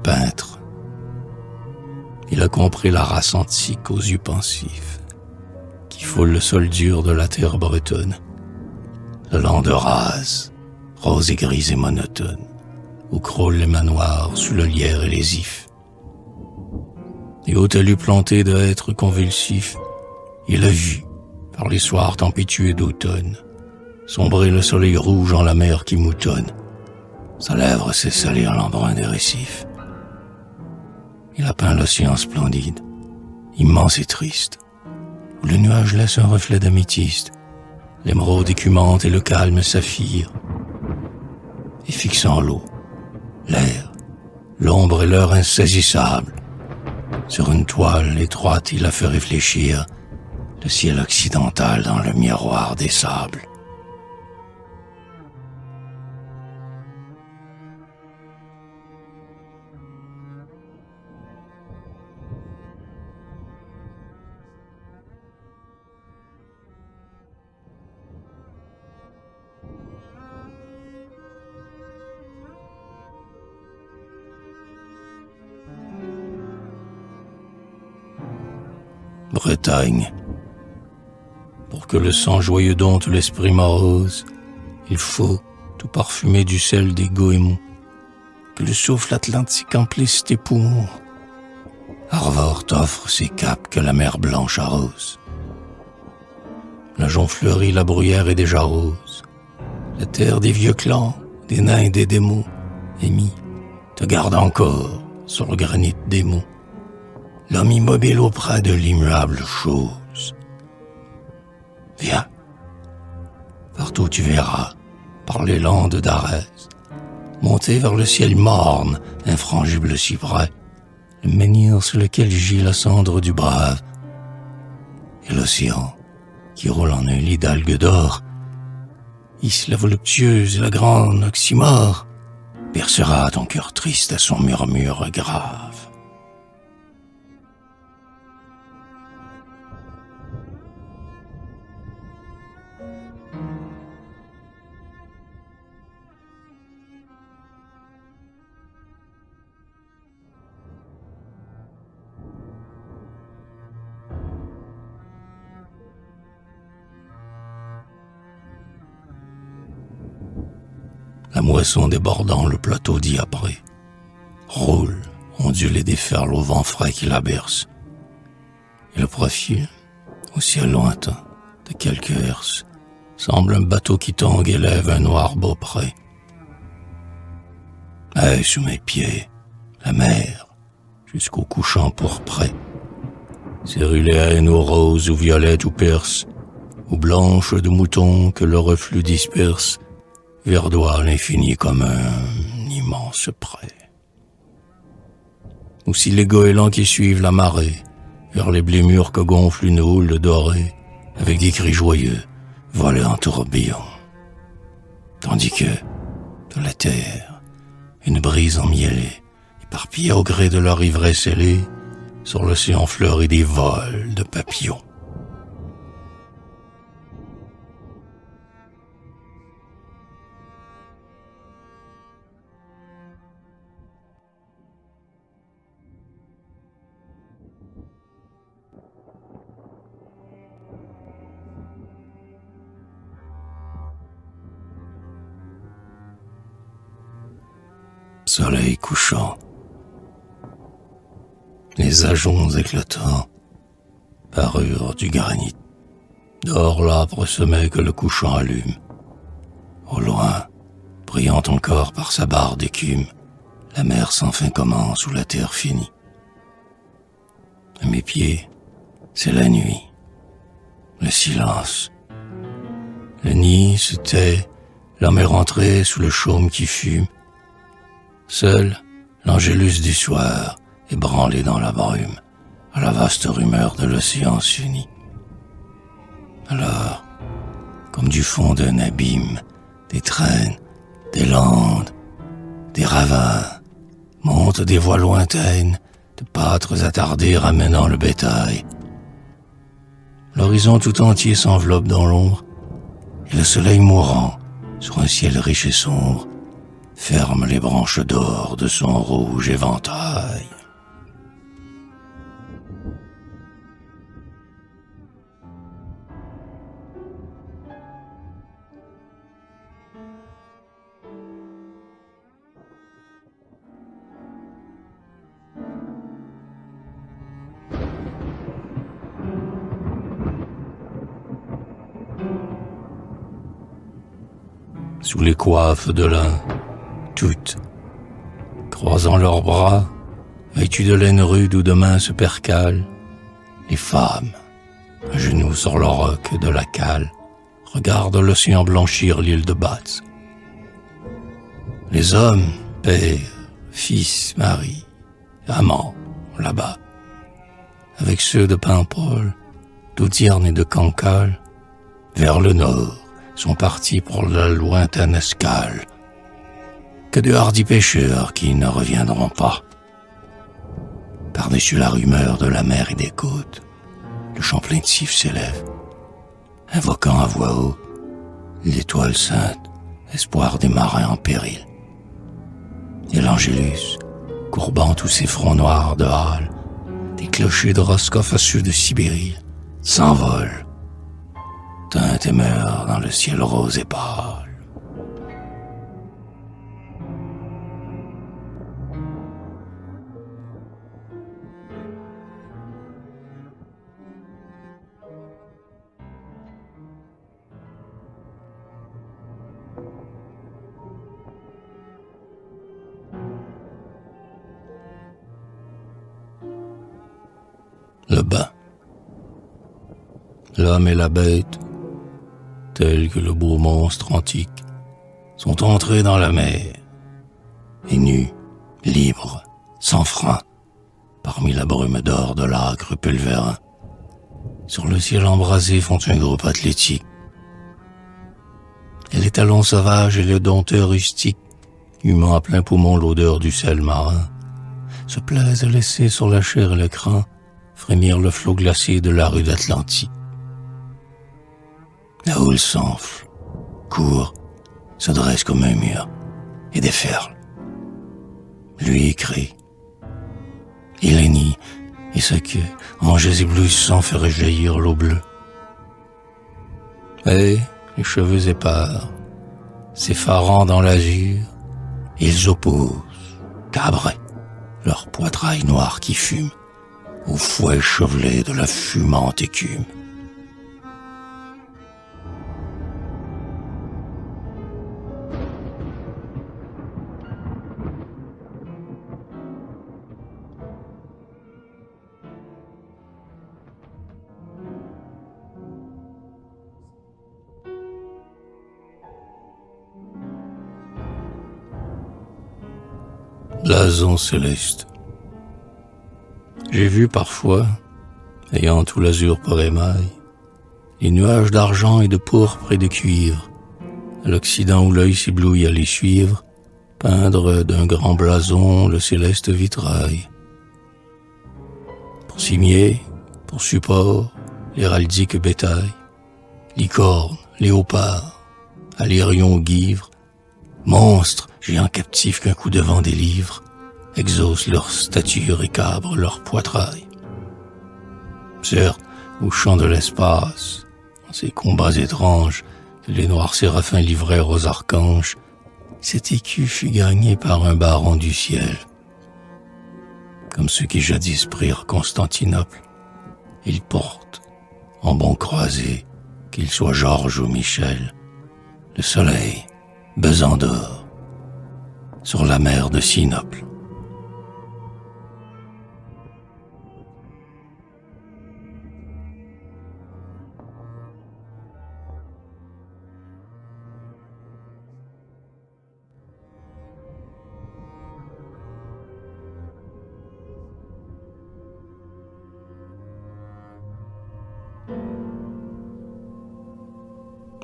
peintre. Il a compris la race antique aux yeux pensifs, qui foule le sol dur de la terre bretonne, le lande rase, rose et grise et monotone, où crôlent les manoirs sous le lierre et les ifs. Et au talus planté de hêtres convulsifs, il a vu, par les soirs tempétueux d'automne, sombrer le soleil rouge en la mer qui moutonne, sa lèvre s'est salée en l'embrun des récifs. Il a peint l'océan splendide, immense et triste, où le nuage laisse un reflet d'améthyste, l'émeraude écumante et le calme saphir. Et fixant l'eau, l'air, l'ombre et l'heure insaisissable, sur une toile étroite il a fait réfléchir le ciel occidental dans le miroir des sables. Bretagne. Pour que le sang joyeux dompte l'esprit morose, il faut, tout parfumé du sel des goémons, que le souffle atlantique emplisse tes poumons. Arvor t'offre ces capes que la mer blanche arrose. La jonc fleurit, la bruyère est déjà rose. La terre des vieux clans, des nains et des démons, Amy, te garde encore sur le granit des monts. L'homme immobile auprès de l'immuable chose. Viens, partout tu verras, par les landes d'Arès, monter vers le ciel morne, infrangible cyprès, le menhir sur lequel gît la cendre du brave, et l'océan, qui roule en un lit d'algues d'or, hisse la voluptueuse et la grande oxymore, bercera ton cœur triste à son murmure grave. La moisson débordant le plateau diapré roule, ondule et déferle au vent frais qui la berce. Et le profil, au ciel lointain, de quelques herses, semble un bateau qui tangue et lève un noir beaupré. Et sous mes pieds, la mer, jusqu'au couchant pourpré, céruléenne ou rose ou violette ou perse, ou blanche de mouton que le reflux disperse, verdoie l'infini comme un immense pré. Ou si les goélands qui suivent la marée, vers les blés mûrs que gonfle une houle dorée, avec des cris joyeux, volent en tourbillon. Tandis que, de la terre, une brise emmiellée, éparpillée au gré de leur ivresse ailée, sur l'océan fleuri des vols de papillons. Soleil couchant, les ajoncs éclatants parurent du granit, d'or l'âpre sommet que le couchant allume. Au loin, brillant encore par sa barre d'écume, la mer sans fin commence où la terre finit. À mes pieds, c'est la nuit, le silence. Le nid se tait, l'homme est rentré sous le chaume qui fume. Seul, l'angélus du soir, ébranlé dans la brume, à la vaste rumeur de l'océan s'unit. Alors, comme du fond d'un abîme, des traînes, des landes, des ravins, montent des voix lointaines, de pâtres attardés ramenant le bétail. L'horizon tout entier s'enveloppe dans l'ombre, et le soleil mourant, sur un ciel riche et sombre, ferme les branches d'or de son rouge éventail. Sous les coiffes de l'un, toutes, croisant leurs bras, vêtues de laine rude ou de minces percales, les femmes, à genoux sur leur roc de la cale, regardent l'océan blanchir l'île de Batz. Les hommes, pères, fils, maris, amants, là-bas, avec ceux de Paimpol, d'Audierne et de Cancale, vers le nord, sont partis pour la lointaine escale. Que de hardis pêcheurs qui ne reviendront pas. Par-dessus la rumeur de la mer et des côtes, le chant plaintif s'élève, invoquant à voix haute l'étoile sainte, espoir des marins en péril. Et l'Angélus, courbant tous ses fronts noirs de hâle, des clochers de Roscoff à ceux de Sibérie, s'envolent, teinte et meurt dans le ciel rose et pâle. Le bain. L'homme et la bête, tels que le beau monstre antique, sont entrés dans la mer, et nus, libres, sans frein, parmi la brume d'or de l'âcre pulvérin, sur le ciel embrasé font un groupe athlétique. Et les talons sauvages et le dompteur rustique, humant à plein poumon l'odeur du sel marin, se plaisent à laisser sur la chair et le crin frémir le flot glacé de la rue d'Atlantique. La houle s'enfle, court, se dresse comme un mur, et déferle. Lui crie. Il hennit, et sa queue, en jets éblouissants, fait rejaillir l'eau bleue. Et, les cheveux épars, s'effarant dans l'azur, ils opposent, cabrets, leurs poitrails noirs qui fument, au fouet chevelé de la fumante écume. Blason céleste. J'ai vu parfois, ayant tout l'azur pour émail, les nuages d'argent et de pourpre et de cuivre, à l'Occident où l'œil s'éblouit à les suivre, peindre d'un grand blason le céleste vitrail. Pour cimier, pour support, l'héraldique bétail, licorne, léopard, alérion guivre, monstres, géants captifs qu'un coup de vent délivre, exaucent leur stature et cabrent leur poitrail. Certes, au champ de l'espace, en ces combats étranges que les noirs séraphins livrèrent aux archanges, cet écu fut gagné par un baron du ciel. Comme ceux qui jadis prirent Constantinople, il porte, en bon croisé, qu'il soit Georges ou Michel, le soleil, besant d'or, sur la mer de Sinople.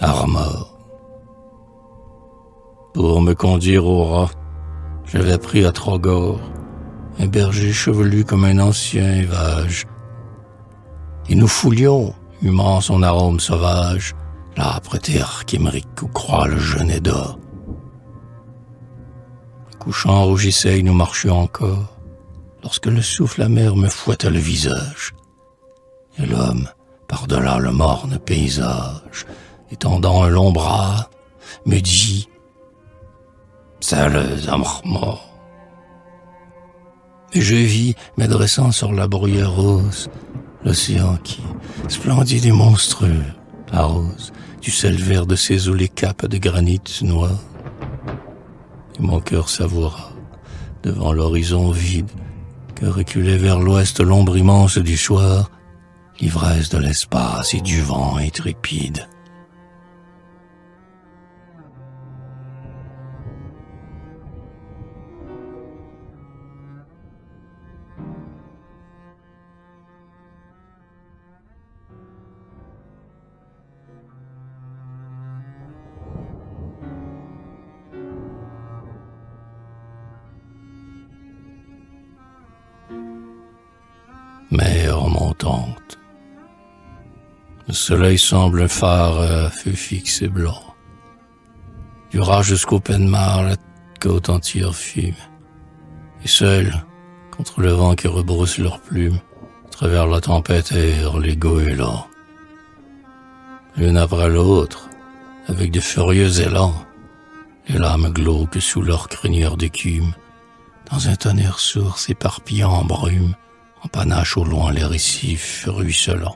Armor. Pour me conduire au rat, j'avais pris à Trogor un berger chevelu comme un ancien évage. Et nous foulions, humant son arôme sauvage, l'âpre terre qu'Émeric où croît le genêt d'or. Couchant rougissait, nous marchions encore, lorsque le souffle amer me fouetta le visage. Et l'homme, par-delà le morne paysage, étendant un long bras, me dit « Sales morts !» Et je vis, m'adressant sur la bruyère rose, l'océan qui, splendide et monstrueux, arrose du sel vert de ses eaux les capes de granit noir. Et mon cœur savoura, devant l'horizon vide, que reculait vers l'ouest l'ombre immense du soir, l'ivresse de l'espace et du vent intrépide. Mer montante. Le soleil semble un phare à feu fixe et blanc. Du ras jusqu'au Penmar, la côte entière fume. Et seul, contre le vent qui rebrousse leurs plumes, à travers la tempête errent les goélands. L'une après l'autre, avec de furieux élans, les lames glauques sous leur crinière d'écume, dans un tonnerre sourd s'éparpillant en brume, en panache au loin les récifs ruisselants.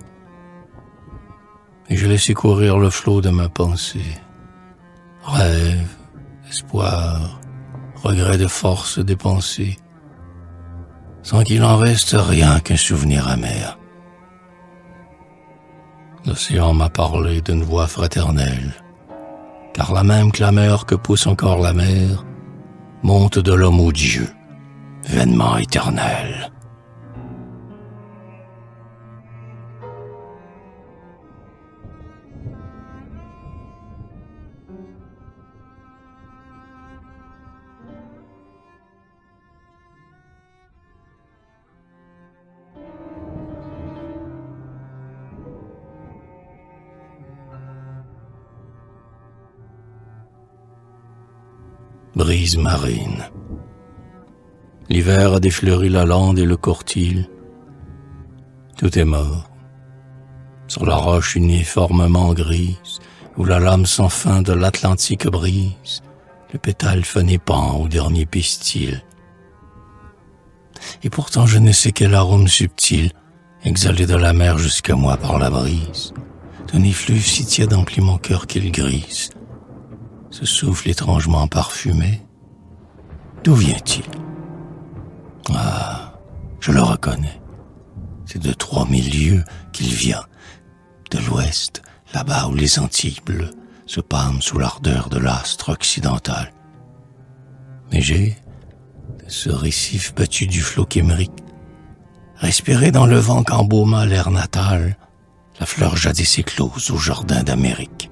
Et je laissais courir le flot de ma pensée. Rêve, espoir, regret de force dépensée, sans qu'il en reste rien qu'un souvenir amer. L'océan m'a parlé d'une voix fraternelle, car la même clameur que pousse encore la mer monte de l'homme au Dieu, vainement éternel. Brise marine. L'hiver a défleuri la lande et le courtil. Tout est mort. Sur la roche uniformément grise, où la lame sans fin de l'Atlantique brise, le pétale fané pend au dernier pistil. Et pourtant je ne sais quel arôme subtil, exhalé de la mer jusqu'à moi par la brise, d'un effluve si tiède emplit mon cœur qu'il grise. Ce souffle étrangement parfumé, d'où vient-il? Ah, je le reconnais. C'est de 3000 lieues qu'il vient, de l'ouest, là-bas où les Antilles bleues se pâment sous l'ardeur de l'astre occidental. Mais j'ai, de ce récif battu du flot qu'Émeric, respiré dans le vent qu'embauma l'air natal, la fleur jadis éclose au jardin d'Amérique.